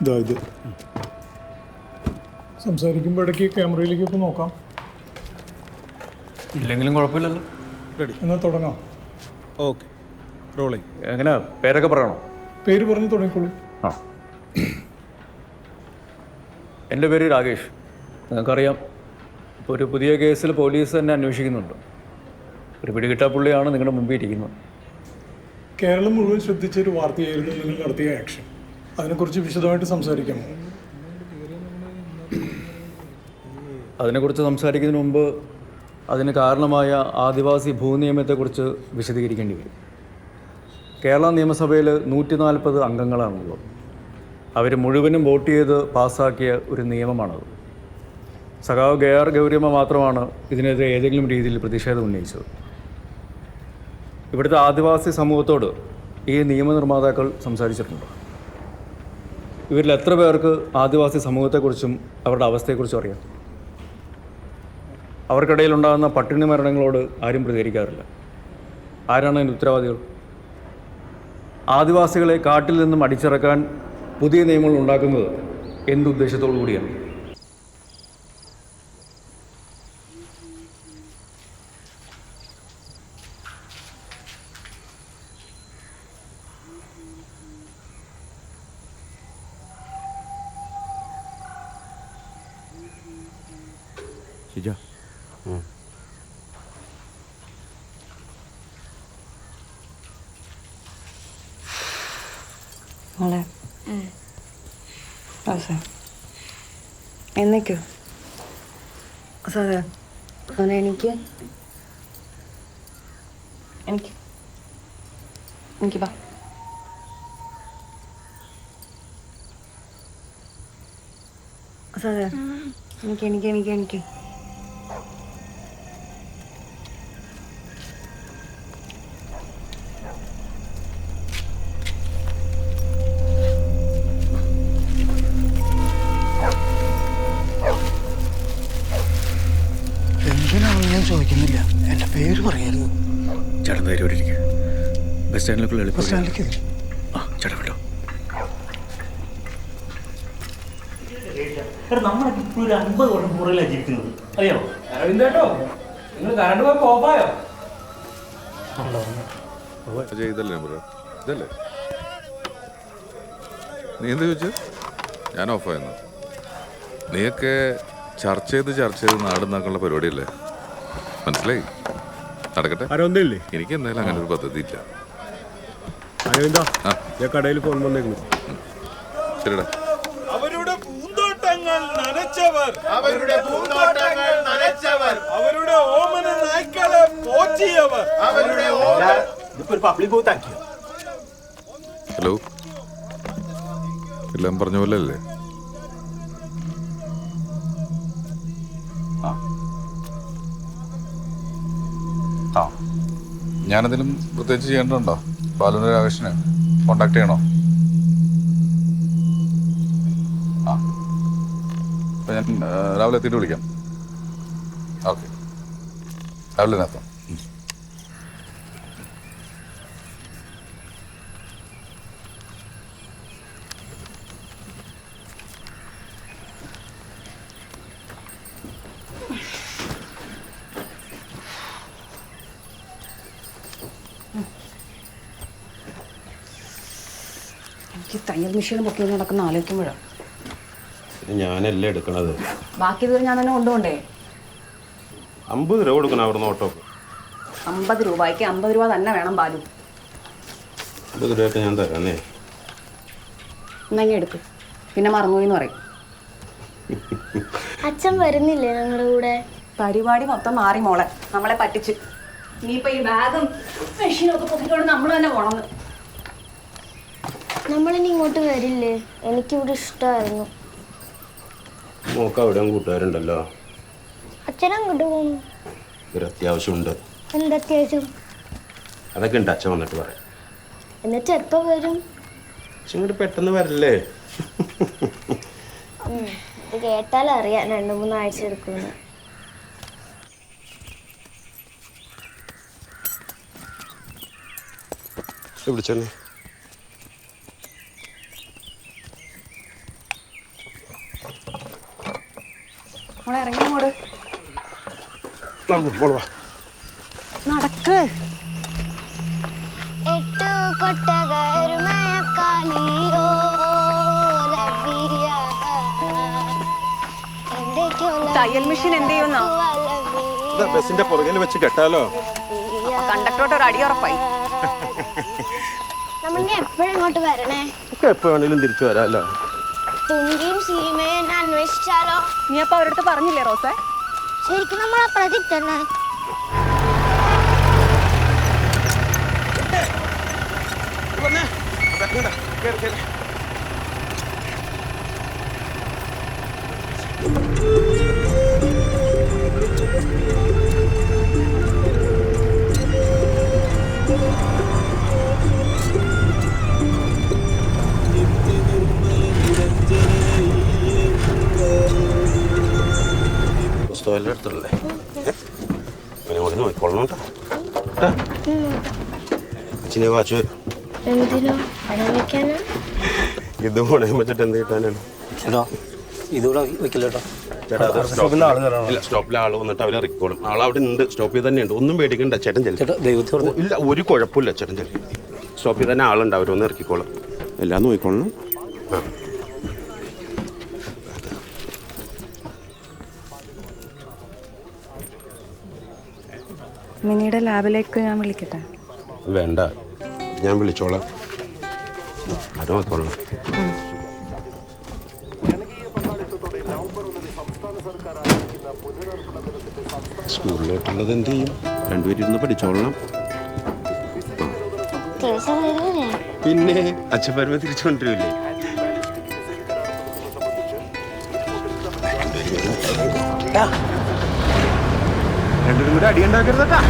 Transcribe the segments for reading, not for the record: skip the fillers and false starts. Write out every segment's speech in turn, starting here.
ഇതാ ഇത് സംസാരിക്കുമ്പോൾ ഇടയ്ക്ക് ക്യാമറയിലേക്കൊക്കെ നോക്കാം. ഇല്ലെങ്കിലും കുഴപ്പമില്ലല്ലോ. റെഡി, എന്നാൽ തുടങ്ങാം. Okay, rolling. എങ്ങനെയാ പേരൊക്കെ പറയണോ? പേര് പറഞ്ഞ് തുടങ്ങിക്കോളൂ. ആ, എൻ്റെ പേര് രാകേഷ്. നിങ്ങൾക്കറിയാം, ഇപ്പോൾ ഒരു പുതിയ കേസിൽ പോലീസ് തന്നെ അന്വേഷിക്കുന്നുണ്ട്. ഒരു പിടികിട്ടാ പുള്ളിയാണ് നിങ്ങളുടെ മുമ്പിൽ ഇരിക്കുന്നത്. കേരളം മുഴുവൻ ശ്രദ്ധിച്ചൊരു വാർത്തയായിരുന്നു നിങ്ങൾ നടത്തിയ ആക്ഷൻ. അതിനെക്കുറിച്ച് വിശദമായിട്ട് സംസാരിക്കാമോ? അതിനെക്കുറിച്ച് സംസാരിക്കുന്നതിന് മുമ്പ് അതിന് കാരണമായ ആദിവാസി ഭൂനിയമത്തെക്കുറിച്ച് വിശദീകരിക്കേണ്ടി വരും. കേരള നിയമസഭയിൽ 140 അംഗങ്ങളാണുള്ളത്. അവർ മുഴുവനും വോട്ട് ചെയ്ത് പാസ്സാക്കിയ ഒരു നിയമമാണത്. സഖാവ് കെ.ആർ. ഗൗരിയമ്മ മാത്രമാണ് ഇതിനെതിരെ ഏതെങ്കിലും രീതിയിൽ പ്രതിഷേധം ഉന്നയിച്ചത്. ഇവിടുത്തെ ആദിവാസി സമൂഹത്തോട് ഈ നിയമനിർമ്മാതാക്കൾ സംസാരിച്ചിട്ടുണ്ട്. ഇവരിൽ എത്ര പേർക്ക് ആദിവാസി സമൂഹത്തെക്കുറിച്ചും അവരുടെ അവസ്ഥയെക്കുറിച്ചും അറിയാം? അവർക്കിടയിലുണ്ടാകുന്ന പട്ടിണി മരണങ്ങളോട് ആരും പ്രതികരിക്കാറില്ല. ആരാണ് അതിൻ്റെ ഉത്തരവാദികൾ? ആദിവാസികളെ കാട്ടിൽ നിന്നും അടിച്ചിറക്കാൻ പുതിയ നിയമങ്ങൾ ഉണ്ടാക്കുന്നത് എന്തുദ്ദേശത്തോടു കൂടിയാണ്? ശരിയാ. മോളെ എന്നേക്കോ സാറേ അങ്ങനെ എനിക്ക് വാ. സാറേ എനിക്ക് എന്തിനാണെന്ന് ഞാൻ ചോദിക്കുന്നില്ല, എൻ്റെ പേര് പറയായിരുന്നു. ചേട്ടൻ ധൈര്യം ഇരിക്കുക. ബസ് സ്റ്റാൻഡിലേക്കുള്ള എളുപ്പം. ബസ് സ്റ്റാൻഡിലേക്ക് ആ ചേട്ടാ വിട്ടോ. നമ്മളൊക്കെ ഇപ്പോൾ ഒരു 50 വർഷം പുറകിലാണ് ജീവിക്കുന്നത്, അറിയാമോ? അരവിന്ദേട്ടോ, നിങ്ങൾ കറണ്ട് പോയപ്പോൾ ഓഫായോ? ഇതല്ലേ ഇതല്ലേ നീ എന്താ ചോദിച്ചു? ഞാൻ ഓഫായിരുന്നു. നീയൊക്കെ ചർച്ച ചെയ്ത് നാടുന്നാക്കാനുള്ള പരിപാടിയല്ലേ? മനസ്സിലായി? നടക്കട്ടെ. അരവിന്ദല്ലേ? എനിക്ക് എന്തായാലും അങ്ങനെ ഒരു പദ്ധതി ഇല്ല. അരവിന്ദ, ഞാൻ കടയിൽ ഫോൺ വന്നേക്കുന്നു. ശരിടാ. അവരുടെ പൂന്തോട്ടങ്ങൾ നനച്ചവർ, അവരുടെ ഓമന നായ്ക്കളെ പോറ്റിയവർ, ഹലോ, എല്ലാം പറഞ്ഞ പോലെ അല്ലേ? ആ, ഞാനെന്തെങ്കിലും പ്രത്യേകിച്ച് ചെയ്യേണ്ടതുണ്ടോ? ബാലുവിനെ രാകേഷിനെ കോണ്ടാക്ട് ചെയ്യണോ? ആ, അപ്പം ഞാൻ രാവിലെ എത്തിയിട്ട് വിളിക്കാം. ഓക്കെ, രാവിലെ തന്നെ എത്താം. എനിക്ക് തയ്യൽ മെഷീൻ പൊക്കി നടക്കുന്ന ആലോചിക്കുമ്പോഴാണ്. ഞാനല്ലേ എടുക്കണത്. ബാക്കി ദൂരം ഞാൻ തന്നെ കൊണ്ടുപോണ്ടേ? 50 രൂപ കൊടുക്കണം അവിടുന്ന് ഓട്ടോ. 50 രൂപയ്ക്ക് 50 രൂപ തന്നെ വേണം ബാലു. 50 രൂപയൊക്കെ ഞാൻ തരാന്നേ. എന്നങ്ങി എടുക്ക്, പിന്നെ മറന്നുപോയിന്ന് പറയും. അച്ഛൻ വരുന്നില്ലേ ഞങ്ങളുടെ കൂടെ? പരിപാടി മൊത്തം മാറി മോളെ, നമ്മളെ പറ്റിച്ച്. ഇനിയിപ്പോ ഈ ബാഗും മെഷീനും ഒക്കെ പൊക്കിക്കൊണ്ട് നമ്മൾ തന്നെ പോണെന്ന്. നമ്മളിനി ഇങ്ങോട്ട് വരില്ലേ? എനിക്കിവിടെ ഇഷ്ടമായിരുന്നു. നോക്കാം, അവിടെയും കൂട്ടുകാരുണ്ടല്ലോ. അച്ഛനങ്ങോട്ട് പോകണം. ഒരു അത്യാവശ്യമുണ്ട്. എന്തത്യാവശ്യം? അതൊക്കെ ഉണ്ട്, അച്ഛൻ വന്നിട്ട് പറയാം. എന്നിട്ട് എപ്പോ വരും? പക്ഷെ ഇങ്ങോട്ട് പെട്ടെന്ന് വരല്ലേ? ഇത് കേട്ടാലറിയാം 2-3 ആഴ്ച എടുക്കുമെന്ന്. വിളിച്ചോന്നെ. മോളെ ഇറങ്ങി അങ്ങോട്ട് നടക്ക്. 8 കൊട്ടകരുമയക്കാലിയോ തയ്യൽ മെഷീൻ എന്ത് ചെയ്യുന്നോ? ബസിന്റെ പുറകിൽ വെച്ച് കെട്ടാലോ? കണ്ടക്ടറോട്ട് ഒരു അടി ഉറപ്പായി. നമ്മൾ എപ്പോഴും ഇങ്ങോട്ട് വരണേ? എപ്പോ വേണേലും തിരിച്ചു വരാമല്ലോ. തുങ്കിയും സീമയും അന്വേഷിച്ചാലോ? നീ അപ്പൊ അവരടുത്ത് പറഞ്ഞില്ലേ റോസേ? ശരിക്കും നമ്മൾ അപ്പുറത്തിൽ തന്നെ. പുസ്തകം എടുത്തല്ലേ? അങ്ങനെ നോക്കിക്കൊള്ളണം കേട്ടോ. അച്ഛനെ വാച്ച് വരും. എന്തിനോ പണം വെക്കാനാ? ഇത് പണയം വെച്ചിട്ട് എന്ത് കിട്ടാനാണ്? ഇതുകൂടെ വെക്കില്ല കേട്ടോ. ചേട്ടാ സ്റ്റോപ്പിലെ ആള് വന്നിട്ട് അവരെ ഇറക്കിക്കോളും. ആളവിടെ ഉണ്ട്, സ്റ്റോപ്പിൽ തന്നെ ഉണ്ട്. ഒന്നും പേടിക്കണ്ട, ചേട്ടൻ ചെല്ലും. ഇല്ല, ഒരു കുഴപ്പമില്ല, ചേട്ടൻ ചെല്ലും. സ്റ്റോപ്പിൽ തന്നെ ആളുണ്ട്, അവരൊന്ന് ഇറക്കിക്കോളും. എല്ലാം നോക്കിക്കോളണം. ആ മിനിയുടെ ലാബിലേക്ക് ഞാൻ വിളിക്കട്ടെ? വേണ്ട, ഞാൻ വിളിച്ചോളാം. അത് നോക്കിക്കോളണം. സ്കൂളിലോട്ടുള്ളത് എന്ത് ചെയ്യും? രണ്ടുപേരിരുന്ന് പഠിച്ചോളണം. പിന്നെ അച്ഛൻ വരുമ്പോ തിരിച്ചു കൊണ്ടുവരില്ലേ? രണ്ടുപേരും കൂടെ അടിയുണ്ടാക്കരുതട്ടാ.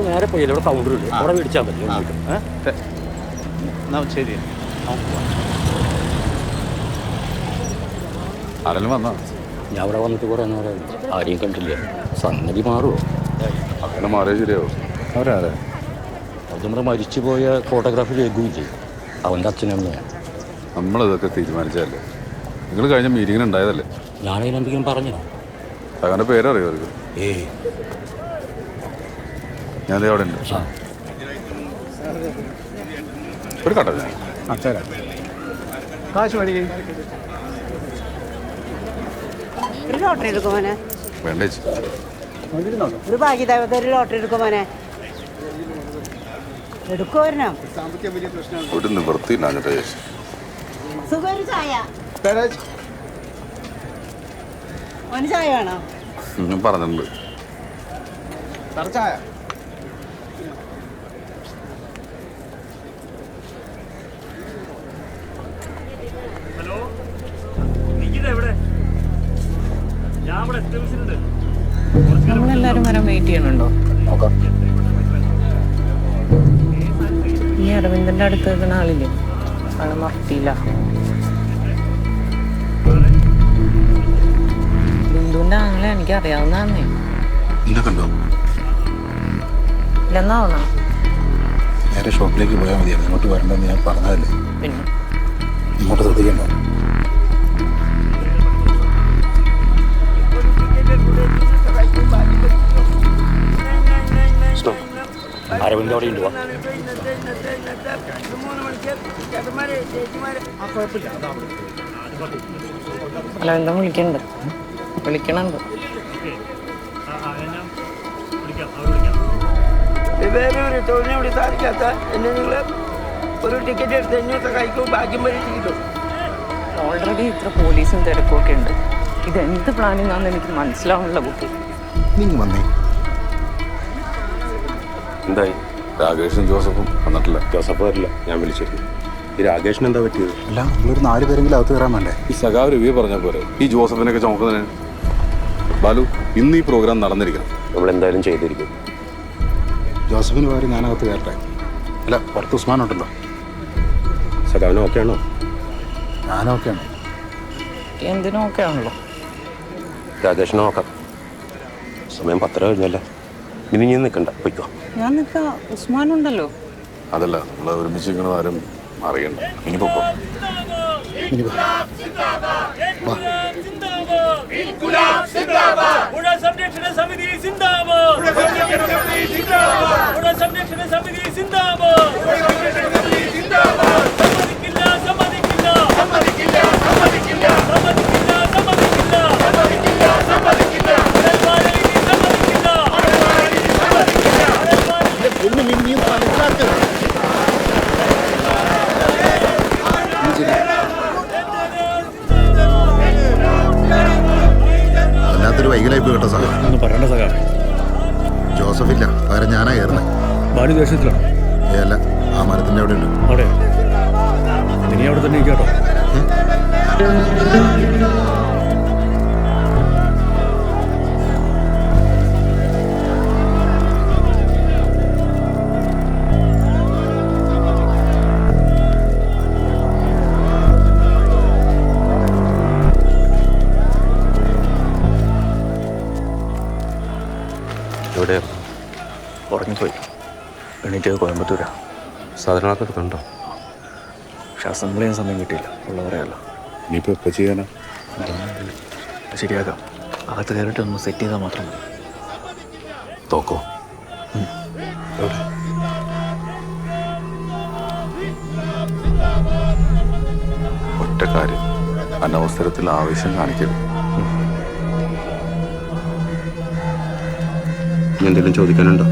നേരെ പോയില്ല, ഇവിടെ കൗണ്ടറില്ല, അവിടെ മേടിച്ചാൽ മതി. ശരി. ആരെങ്കിലും വന്നോ? ഞാൻ അവിടെ വന്നിട്ട് കുറേ നേരം ആരെയും കണ്ടില്ല. സംഗതി മാറുമോ? അങ്ങനെ മാറിയ ശരിയാവും. അവരാരെ? അത് നമ്മുടെ മരിച്ചുപോയ ഫോട്ടോഗ്രാഫി രഘുവില്ലേ, അവൻ്റെ അച്ഛനമ്മയാണ്. നമ്മളിതൊക്കെ തീരുമാനിച്ചതല്ലേ? നിങ്ങൾ കഴിഞ്ഞ മീറ്റിങ്ങിന് ഉണ്ടായതല്ലേ? ഞാനതിനെന്തെങ്കിലും പറഞ്ഞോ? അവൻ്റെ പേരറിയോ അവർക്ക്? ഞാൻ അവിടെ ഉണ്ട്. ഒരു കട ഞാൻ കാശ് മതി. ഒരു ലോട്ടറി എടുക്കും മോനെ. വേണ്ട ചേച്ചി. ഒരു ഭാഗ്യദേവത ഒരു ലോട്ടറി എടുക്കും മോനെ. എടുക്കുമായിരുന്നോ? ഒരു നിവൃത്തിയില്ല എന്നിട്ട് ചേച്ചി. സുഖം ചായ. മോന് ചായ വേണോ? ഞാൻ പറഞ്ഞിട്ടുണ്ട്. ചായ നമ്മളെല്ലാരും വരാൻ വെയിറ്റ് ചെയ്യണുണ്ടോ? ഈ അരവിന്ദന്റെ അടുത്ത് നിൽക്കുന്ന ആളില്ലേ, ആള് മഫ്തിയില്ല. ബിന്ദുവിന്റെ ആങ്ങളെ എനിക്ക് അറിയാവുന്നതാന്നേ. ഇല്ലെന്നാവണോ? നേരെ ഷോപ്പിലേക്ക് പോയാൽ മതിയായിരുന്നു. ഇങ്ങോട്ട് വരണ്ടെന്ന് ഞാൻ പറഞ്ഞതല്ലേ. പിന്നെ ഇങ്ങോട്ട് ശ്രദ്ധിക്കണ്ടോ? അരവിന്ദ് അവിടെ ഉണ്ട് വാ. അല്ല എന്താ വിളിക്കണ്ട് വിളിക്കണുണ്ട്. ഓൾറെഡി ഇത്ര പോലീസും തിരക്കും ഒക്കെ ഉണ്ട്. ഇതെന്ത് പ്ലാനിങ് ആണെന്ന് എനിക്ക് മനസ്സിലാവുന്നില്ല കുട്ടി. നിങ്ങൾ വന്നേ. എന്തായി? രാകേഷും ജോസഫും വന്നിട്ടില്ല. ജോസഫ് വരില്ല, ഞാൻ വിളിച്ചിരുന്നു. ഈ രാകേഷിന് എന്താ പറ്റിയത്? അല്ല നമ്മളൊരു 4 പേരെങ്കിലും അകത്ത് കയറാൻ വേണ്ടേ? ഈ സഖാവ് രവി പറഞ്ഞ പോലെ ഈ ജോസഫിനൊക്കെ ചുമക്കുന്നതിന് ബാലു ഇന്ന് ഈ പ്രോഗ്രാം നടന്നിരിക്കണം. നമ്മൾ എന്തായാലും ചെയ്തിരിക്കും. ജോസഫിന് പകരം ഞാനകത്ത് കയറട്ടെ? അല്ല പുറത്ത് ഉസ്മാൻ ഉണ്ടല്ലോ. സഖാവിന് ഓക്കെ ആണോ? ഞാനോക്കെയാണ്. എന്തിനൊക്കെ ആണല്ലോ. രാകേഷിനെ നോക്കാം. സമയം 10 കഴിഞ്ഞല്ലേ. ഇനി നീ നിൽക്കണ്ട, പൊയ്ക്കോ. ഞാൻ നിൽക്കാ, ഉസ്മാനുണ്ടല്ലോ. അതല്ല, നമ്മൾ ഒരുമിച്ച് നിൽക്കണത് ആരും അറിയണ്ട. ഇനി പൊക്കോ. ഇനി വാ. വല്ലാത്തൊരു വൈകലായി പോയി കേട്ടോ സാർ. ഒന്നും പറയണ്ട സഖാ. ജോസഫില്ല, പകരം ഞാനാ കയറുന്നത്. ബാലു ദേശത്തിലാണ്. അല്ല, ആ മരത്തിൻ്റെ അവിടെ ഉണ്ട്. അവിടെ ഇനി അവിടെ തന്നെ ഇരിക്കാട്ടോ. എവിടെയാ? ഉറങ്ങിപ്പോയി. എണീറ്റത് കോയമ്പത്തൂരാ. സാധനങ്ങളൊക്കെ എടുക്കണ്ടോ? പക്ഷെ അസംബ്ലി ചെയ്യാൻ സമയം കിട്ടിയില്ല. ഉള്ള പറയാമല്ല. ഇനിയിപ്പോൾ എപ്പോൾ ചെയ്യാനാ? ശരിയാക്കാം. അകത്ത് കയറിയിട്ട് ഒന്ന് സെറ്റ് ചെയ്താൽ മാത്രം മതി. തോക്കോ? എവിടെ? ഒറ്റ കാര്യം, അനവസരത്തിൽ ആവേശം കാണിക്കരുത്. എന്തെങ്കിലും ചോദിക്കാനുണ്ടോ?